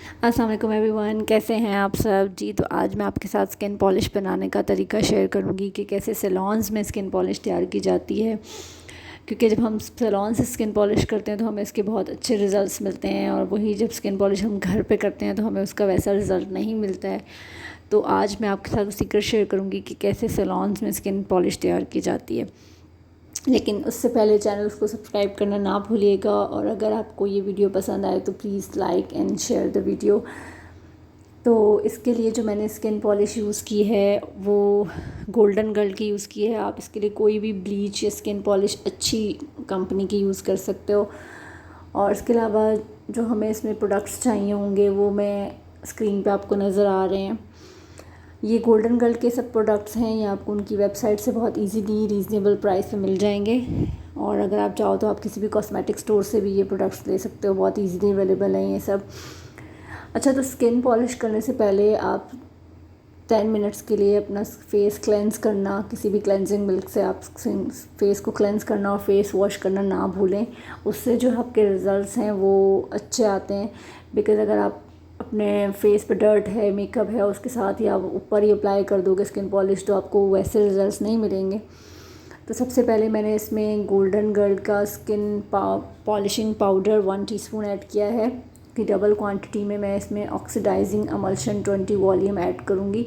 अस्सलाम वालेकुम एवरीवन, कैसे हैं आप सब जी। तो आज मैं आपके साथ स्किन पॉलिश बनाने का तरीका शेयर करूंगी कि कैसे सैलून्स में स्किन पॉलिश तैयार की जाती है। क्योंकि जब हम सैलून से स्किन पॉलिश करते हैं तो हमें इसके बहुत अच्छे रिज़ल्ट्स मिलते हैं, और वही जब स्किन पॉलिश हम घर पे करते हैं तो हमें उसका वैसा रिज़ल्ट नहीं मिलता है। तो आज मैं आपके साथ सीक्रेट शेयर करूँगी कि कैसे सैलून्स में स्किन पॉलिश तैयार की जाती है। लेकिन उससे पहले चैनल को सब्सक्राइब करना ना भूलिएगा, और अगर आपको ये वीडियो पसंद आए तो please like and share the video. तो इसके लिए जो मैंने स्किन पॉलिश यूज़ की है वो गोल्डन गर्ल की यूज़ की है। आप इसके लिए कोई भी ब्लीच या स्किन पॉलिश अच्छी कंपनी की यूज़ कर सकते हो। और इसके अलावा जो हमें इसमें प्रोडक्ट्स चाहिए होंगे वो मैं स्क्रीन पे आपको नज़र आ रहे हैं। ये गोल्डन गर्ल के सब प्रोडक्ट्स हैं, ये आपको उनकी वेबसाइट से बहुत इजीली रीज़नेबल प्राइस पे मिल जाएंगे। और अगर आप चाहो तो आप किसी भी कॉस्मेटिक स्टोर से भी ये प्रोडक्ट्स ले सकते हो, बहुत इजीली अवेलेबल हैं ये सब। अच्छा, तो स्किन पॉलिश करने से पहले आप 10 मिनट्स के लिए अपना फेस क्लेंस करना, किसी भी क्लेंजिंग मिल्क से आप फेस को क्लेंस करना और फेस वॉश करना ना भूलें। उससे जो आपके रिज़ल्ट्स हैं वो अच्छे आते हैं। बिकॉज़ अगर आप अपने फेस पे डर्ट है, मेकअप है, उसके साथ ही आप ऊपर ही अप्लाई कर दोगे स्किन पॉलिश तो आपको वैसे रिज़ल्ट्स नहीं मिलेंगे। तो सबसे पहले मैंने इसमें गोल्डन गर्ल का skin polishing powder 1 teaspoon add किया है कि डबल क्वांटिटी में मैं इसमें ऑक्सीडाइजिंग अमल्शन 20 वॉल्यूम ऐड करूँगी।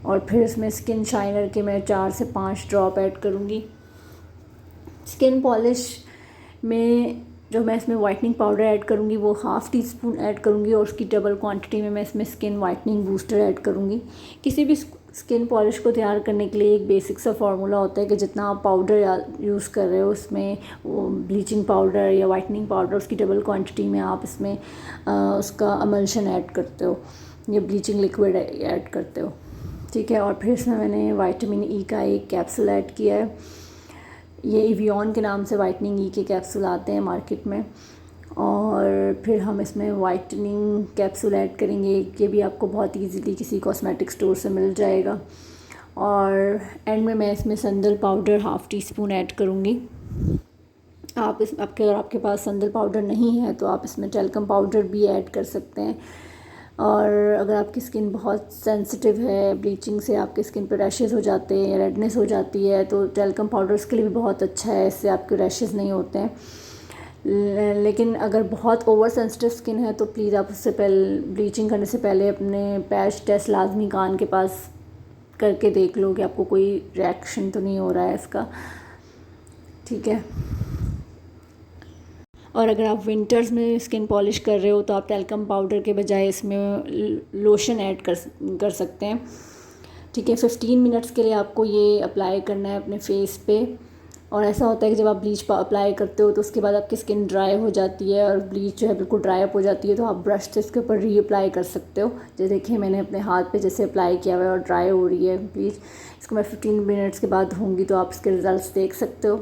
और फिर इसमें स्किन शाइनर के मैं 4 से 5 ड्रॉप ऐड करूँगी। स्किन पॉलिश में जो मैं इसमें वाइटनिंग पाउडर ऐड करूँगी वो ½ टीस्पून ऐड करूँगी, और उसकी डबल क्वांटिटी में मैं इसमें स्किन वाइटनिंग बूस्टर ऐड करूँगी। किसी भी स्किन पॉलिश को तैयार करने के लिए एक बेसिक सा फार्मूला होता है कि जितना आप पाउडर यूज़ कर रहे हो उसमें वो ब्लीचिंग पाउडर या वाइटनिंग पाउडर उसकी डबल क्वांटिटी में आप इसमें उसका अमल्शन ऐड करते हो या ब्लीचिंग लिक्विड ऐड करते हो, ठीक है। और फिर इसमें मैंने विटामिन ई का एक कैप्सूल ऐड किया है। ये एवियन के नाम से वाइटनिंग ई के कैप्सूल आते हैं मार्केट में। और फिर हम इसमें वाइटनिंग कैप्सूल ऐड करेंगे, ये भी आपको बहुत इजीली किसी कॉस्मेटिक स्टोर से मिल जाएगा। और एंड में मैं इसमें संदल पाउडर ½ टीस्पून ऐड करूँगी। अगर आपके पास संदल पाउडर नहीं है तो आप इसमें टेल्कम पाउडर भी ऐड कर सकते हैं। और अगर आपकी स्किन बहुत सेंसिटिव है, ब्लीचिंग से आपके स्किन पर रैशेज़ हो जाते हैं, रेडनेस हो जाती है, तो टेल्कम पाउडर इसके लिए भी बहुत अच्छा है, इससे आपके रैशेज़ नहीं होते हैं। लेकिन अगर बहुत ओवर सेंसिटिव स्किन है तो प्लीज़ आप उससे पहले ब्लीचिंग करने से पहले अपने पैच टेस्ट लाजमी कान के पास करके देख लो कि आपको कोई रिएक्शन तो नहीं हो रहा है इसका, ठीक है। और अगर आप विंटर्स में स्किन पॉलिश कर रहे हो तो आप टेल्कम पाउडर के बजाय इसमें लोशन ऐड कर सकते हैं, ठीक है। 15 मिनट्स के लिए आपको ये अप्लाई करना है अपने फेस पे। और ऐसा होता है कि जब आप ब्लीच अप्लाई करते हो तो उसके बाद आपकी स्किन ड्राई हो जाती है और ब्लीच जो है बिल्कुल ड्राई अप हो जाती है, तो आप ब्रश से इसके ऊपर री अप्लाई कर सकते हो। जैसे देखिए मैंने अपने हाथ पे जैसे अप्लाई किया हुआ है और ड्राई हो रही है ब्लीच। इसको मैं 15 मिनट्स के बाद धोऊंगी तो आप इसके रिज़ल्ट्स देख सकते हो।